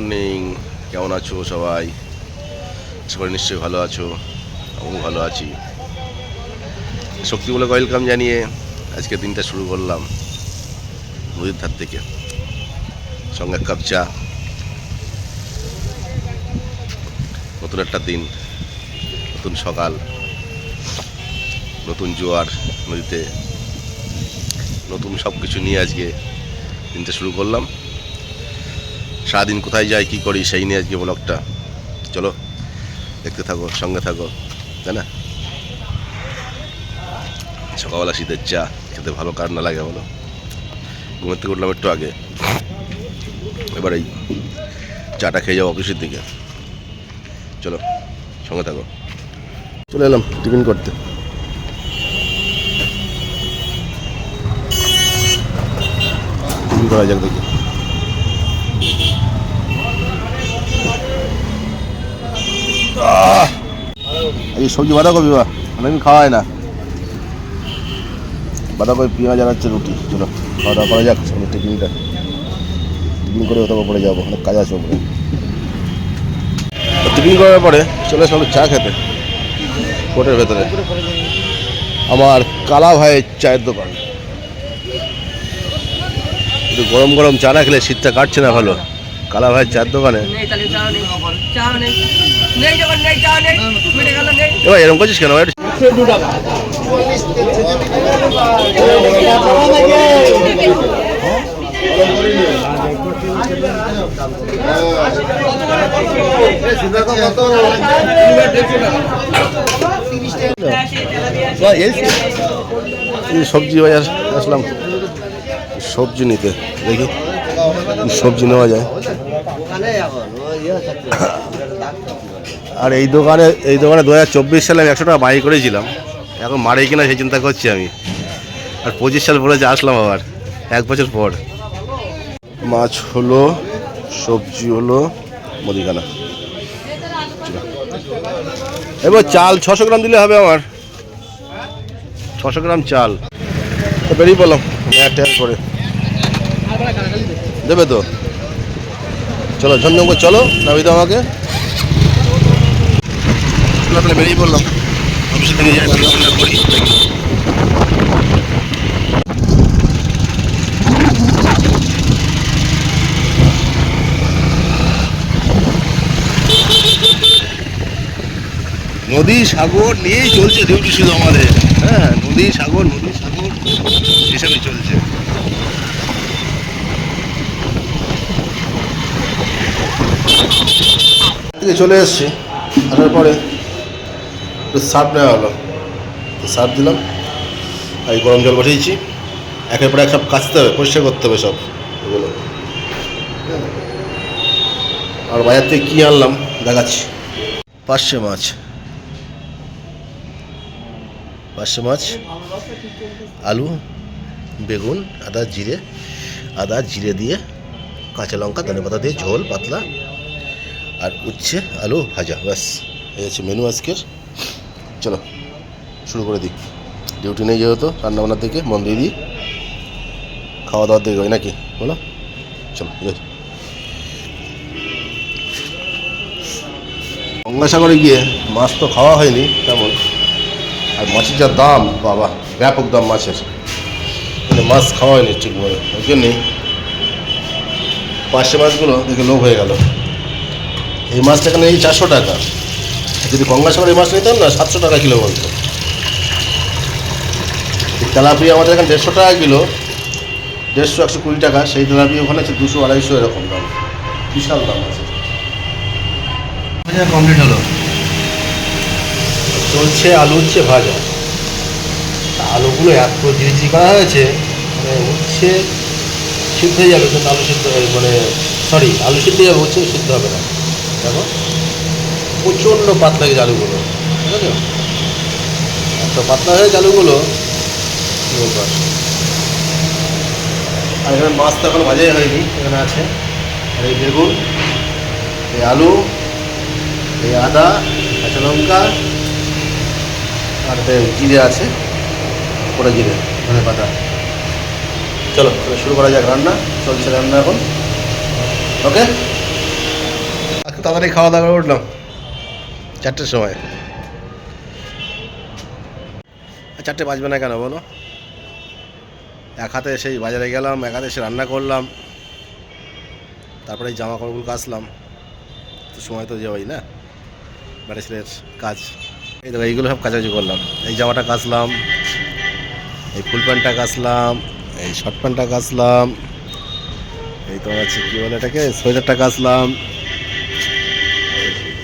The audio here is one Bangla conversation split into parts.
মর্নিং, কেমন আছো সবাই? সবাই নিশ্চয়ই ভালো আছো, আমিও ভালো আছি। শক্তি বলে ওয়েলকাম জানিয়ে আজকে দিনটা শুরু করলাম নদীর ধার থেকে, সঙ্গে এক কাপ চা। নতুন একটা দিন, নতুন সকাল, নতুন জোয়ার নদীতে, নতুন সব কিছু নিয়ে আজকে দিনটা শুরু করলাম। সারাদিন কোথায় যাই, কী করি, সেই নিয়ে আজকে ব্লগটা। চলো দেখতে থাকো, সঙ্গে থাকো, তাই না? সকালবেলা শীতের চা খেতে ভালো কার না লাগে বলো? ঘুমের থেকে উঠলাম একটু আগে, এবার এই চাটা খেয়ে যাবো অফিসের দিকে। চলো সঙ্গে থাকো। চলে এলাম টিফিন করতে। টিফিন করা যাক দেখি। এই সবজি বাঁধাকপি, বা অনেকদিন খাওয়া হয় না। বাঁধাকপি পেঁয়াজ আর হচ্ছে রুটি। চলো খাওয়া দাওয়া করা যাক। টিফিনটা করে ওটার পরে যাবো, অনেক কাজ আছে ওপরে। টিফিন করার পরে চলে আসলাম চা খেতে কোর্টের ভেতরে, আমার কালা ভাইয়ের চায়ের দোকান। একটু গরম গরম চা না খেলে শীতটা কাটছে না ভালো। কালা ভাইয়ের চায়ের দোকানে এবার এরকম করছিস কেন? সবজি বাজার আসলাম সবজি নিতে, দেখি সবজি নেওয়া যায়। আর এই দোকানে 2024 সালে আমি 100 টাকা বাই করেছিলাম, এখন মারে কিনা সেই চিন্তা করছি আমি। আর 25 সাল পরে যে আসলাম আবার 1 বছর পর। মাছ হলো, সবজি হলো, মুদিখানা। এবার চাল 600 গ্রাম দিলে হবে আমার, 600 গ্রাম চাল। বেরিয়ে পড়লাম একটা করে দেবে তো। চলো ঝন্ডম করে চলো, নামি দাও আমাকে। তাহলে বেরিয়ে পড়লাম অফিসে থেকে যাই, করি। নদী সাগর নিয়েই চলছে ডিউটি শুধু আমাদের। হ্যাঁ, নদী সাগর হিসাবে চলছে। থেকে চলে এসছি, আসার পরে একটু সার্ফ নেওয়া হলো, সার্ফ দিলাম। আর এই গরম জল বসিয়েছি, একের পর এক সব কাচতে হবে, পরিষ্কার করতে হবে সব এগুলো। আর বাজার থেকে কী আনলাম দেখাচ্ছি। পার্শে মাছ, আলু, বেগুন, আদা জিরে দিয়ে, কাঁচা লঙ্কা, ধনেপাতা দিয়ে ঝোল পাতলা, আর উচ্ছে আলু ভাজা। ব্যাস এই হচ্ছে মেনু আজকের। চলো শুরু করে দিই। ডিউটি নেই যেহেতু, রান্নাবান্নার দিকে মন দিয়ে দিই, খাওয়া দাওয়ার দিকে হয় নাকি বলো? চলো। গঙ্গাসাগরে গিয়ে মাছ তো খাওয়া হয়নি তেমন, আর মাছের যা দাম, বাবা ব্যাপক দাম মাছের, মানে মাছ খাওয়া হয়নি ঠিকভাবে। ওই জন্যেই পার্শে মাছগুলো দেখে লোভ হয়ে গেল। এই মাছটা এখানে এই 400 টাকা, যদি গঙ্গাসাগরে এই মাছ নিতাম না 700 টাকা কিলো বলতো। তেলাপিয়া আমাদের এখানে 150 টাকা কিলো, 150 120 টাকা। সেই তেলাপিয়া ওখানে আছে 200 250 এরকম দাম, বিশাল দাম আছে। কমপ্লিট হলো, চলছে আলু উচ্ছে ভাজা। আলুগুলো এত জিরিজিরি করা হয়েছে, মানে উচ্ছে সিদ্ধ হয়ে যাবে, কিন্তু আলু সিদ্ধ মানে আলু সিদ্ধ হয়ে যাবে, উচ্ছে সিদ্ধ হবে না। দেখো প্রচণ্ড পাতলা গেছে আলুগুলো, ঠিক আছে? এত পাতলা হয়েছে আলুগুলো, কী বলবো। আর এখানে মাছ তো এখন ভাজাই হয়নি, এখানে আছে এই বেগুন, এই আলু, এই আদা, কাঁচা লঙ্কা, আর জিরে আছে, পোড়া জিরে, ধনেপাতা। চলো শুরু করা যাক রান্না। চলছে রান্না এখন। ওকে তাড়াতাড়ি খাওয়া দাওয়া করে উঠলাম 4টের সময়। 4টে বাজবে না কেন বলো? এক হাতে সেই বাজারে গেলাম, এক হাতে এসে রান্না করলাম, তারপরে এই জামা কাপড়গুলো কাচলাম, তো সময় তো যাবেই না, ব্যাটা ছেলের কাজ। এই দেখো এইগুলো সব কাছাকাছি করলাম। এই জামাটা কাচলাম, এই ফুল প্যান্টটা কাচলাম, এই শর্ট প্যান্টটা কাচলাম, এই তোমার হচ্ছে কী বলে এটাকে, সোয়েটারটা কাচলাম,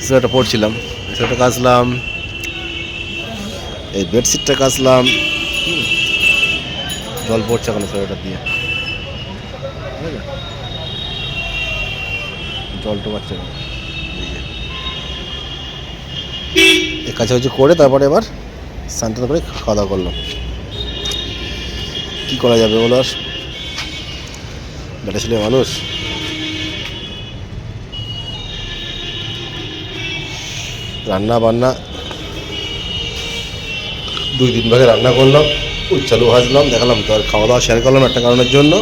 সোয়েটারটা পরছিলাম, এই সোয়েটারটা কাচলাম, এই বেডশিটটা কাচলাম। জল পড়ছে এখন সোয়েটার দিয়ে, জল তো পাচ্ছে না। এই কাছাকাছি করে তারপরে এবার স্নান করে খাওয়া দাওয়া করলাম। কী করা যাবে বলো, আর বেটা ছেলে মানুষ। রান্না বান্না 2-3 ভাগে রান্না করলাম, উচ্ছালু ভাজলাম, দেখালাম তো। আর খাওয়া দাওয়া শেয়ার করলাম একটা কারণের জন্য,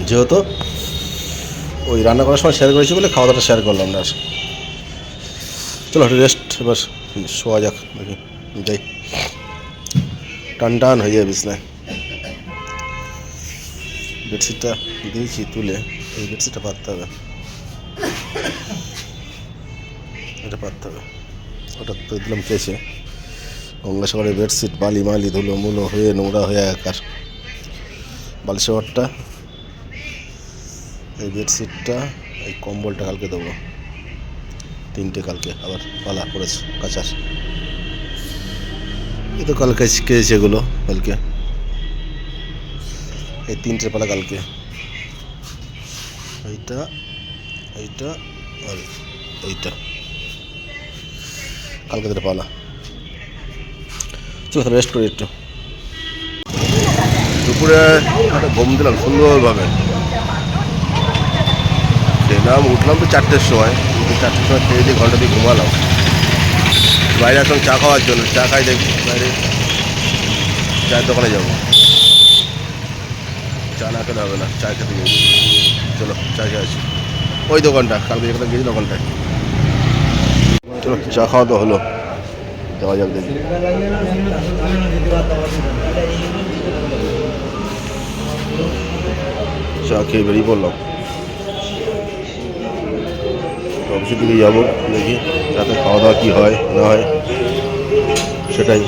যেহেতু ওই রান্না করার সময় শেয়ার করেছি বলে খাওয়া দাওয়াটা শেয়ার করলাম না। চলো একটু রেস্ট, এবার শোয়া যাক নাকি, যাই, টান টান হয়ে যাবে বিছনায়। বেডশিটটা দিয়েছি তুলে, এই বেডশিটটা পাততে হবে, এটা পাততে হবে। ওটা তো দিলাম কেছে, গঙ্গাসাগরের বেডশিট বালি মালি ধুলো মুলো হয়ে নোংরা হয়ে একার। বালিশঘরটা, এই বেডশিটটা, এই কম্বলটা কালকে দেবো, 3টে কালকে আবার পালা পড়েছে কাচার। এই তো কালকে কেছে এগুলো, কালকে এই 3টে পালা কালকে, এইটা এইটা আর এইটা কালকে দুটো পালা। চলো রেস্ট করি একটু। দুপুরে একটা ঘুম দিলাম সুন্দরভাবে, খেলাম, উঠলাম তো 4টের সময়। 4টের সময় খেয়ে দিয়ে ঘন্টা দিয়ে ঘুমালাম। বাইরে আসলাম চা খাওয়ার জন্য, চা খাই দেখি বাইরে চায়ের দোকানে যাবো, চা না খেতে হবে না, চা খেতে গেছি। চলো চা খেয়ে আসি, ওই দোকানটা কালকে যেখানে গেছি দোকানটায়। চলো চা খাওয়া তো হলো, যাওয়া যাক দেখি। চা খেয়ে বেরিয়ে পড়লাম, অফিসের দিকে যাবো, দেখি রাতে খাওয়া দাওয়া কী হয় না হয় সেটাই।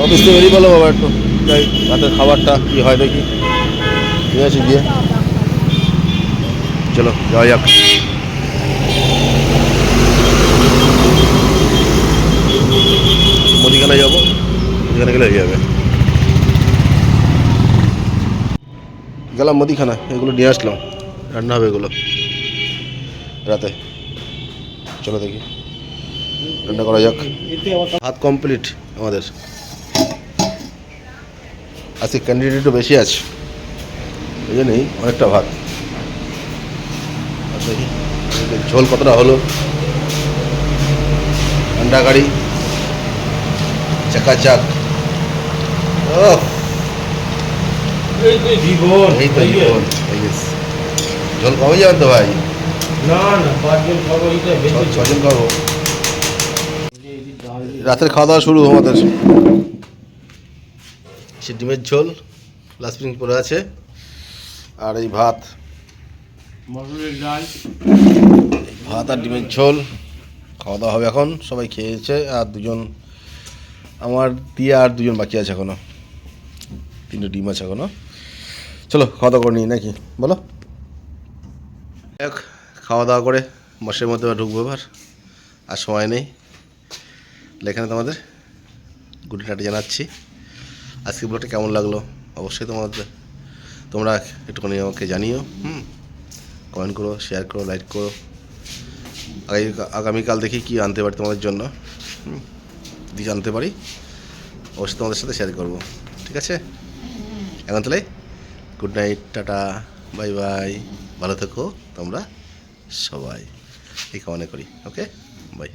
অফিস থেকে বেরিয়ে পড়লো বাবা, একটু যাই রাতের খাবারটা কী হয় দেখি, ঠিক আছে গিয়ে। চলো যাওয়া যাক। মুদিখানায় যাবো, মুদিখানা গেলে হয়ে যাবে। গেলাম মুদিখানা, এগুলো নিয়ে আসলাম, রান্না হবে এগুলো রাতে। চলো দেখি রান্না করা যাক। ভাত কমপ্লিট আমাদের, আজকে ক্যান্ডিডেটও বেশি আছে, এই জন্যই অনেকটা ভাত। দেখি ঝোল কতটা হলো, ঠান্ডা গাড়ি চাকাচাক। ও এই তো জীবন, ঝোল কমে যাবেন তো ভাই? না না, 5জন খাবো, 6জন খাবো। রাতের খাওয়া দাওয়া শুরু আমাদের। সে ডিমের ঝোল লাস্পিং পরে আছে, আর এই ভাত, মসুরের ডাল, ভাত আর ডিমের ঝোল। খাওয়া দাওয়া হবে এখন, সবাই খেয়েছে, আর 2জন আমার দিয়ে আর 2জন বাকি আছে এখনো, 3টে ডিম আছে এখনো। চলো খাওয়া দাওয়া করে নিই নাকি বলো। খাওয়া দাওয়া করে মশের মধ্যে ঢুকবো এবার, আর সময় নেই। এখানে তোমাদের গুড নাইট জানাচ্ছি। আজকে ব্লগটা কেমন লাগলো অবশ্যই তোমরা একটুখানি আমাকে জানিও, কমেন্ট করো, শেয়ার করো, লাইক করো। আগামীকাল দেখি কি আনতে পারি তোমাদের জন্য, যদি জানতে পারি অবশ্যই তোমাদের সাথে শেয়ার করবো, ঠিক আছে? এখন তাহলে good night, tata, bye bye, ভালো থেকো তোমরা সবাই, এই কামনা করি। ওকে, বাই।